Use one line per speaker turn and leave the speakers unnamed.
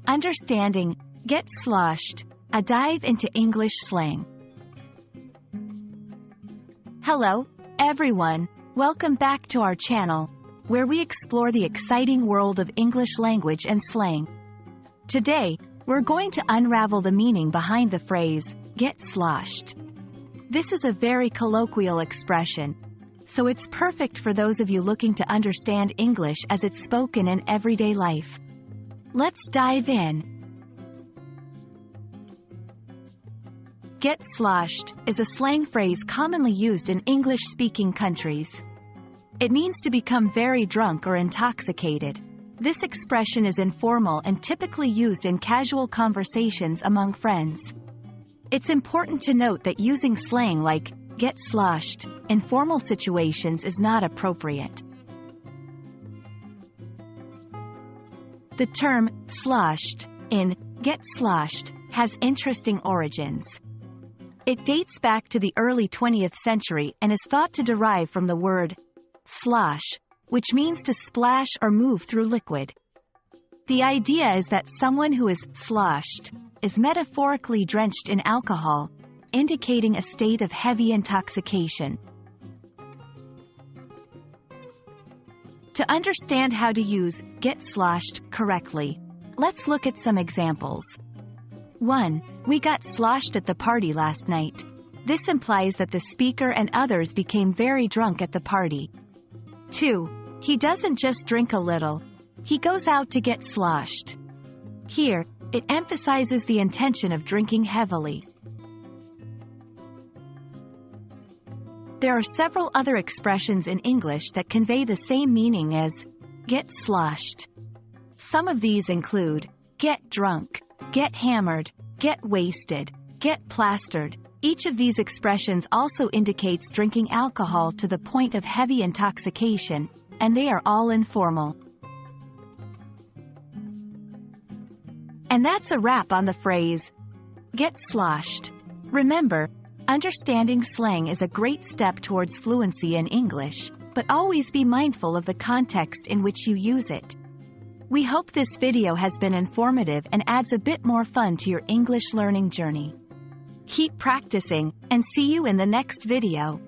Understanding Get Sloshed, a dive into English slang. Hello, everyone. Welcome back to our channel, where we explore the exciting world of English language and slang. Today, we're going to unravel the meaning behind the phrase, get sloshed. This is a very colloquial expression, so it's perfect for those of you looking to understand English as it's spoken in everyday life. Let's dive in. Get sloshed is a slang phrase commonly used in English-speaking countries. It means to become very drunk or intoxicated. This expression is informal and typically used in casual conversations among friends. It's important to note that using slang like get sloshed in formal situations is not appropriate. The term sloshed in Get Sloshed has interesting origins. It dates back to the early 20th century and is thought to derive from the word slosh, which means to splash or move through liquid. The idea is that someone who is sloshed is metaphorically drenched in alcohol, indicating a state of heavy intoxication. To understand how to use get sloshed correctly, let's look at some examples. 1. We got sloshed at the party last night. This implies that the speaker and others became very drunk at the party. 2. He doesn't just drink a little. He goes out to get sloshed. Here, it emphasizes the intention of drinking heavily. There are several other expressions in English that convey the same meaning as get sloshed. Some of these include get drunk, get hammered, get wasted, get plastered. Each of these expressions also indicates drinking alcohol to the point of heavy intoxication, and they are all informal. And that's a wrap on the phrase, get sloshed. Remember, understanding slang is a great step towards fluency in English, but always be mindful of the context in which you use it. We hope this video has been informative and adds a bit more fun to your English learning journey. Keep practicing, and see you in the next video.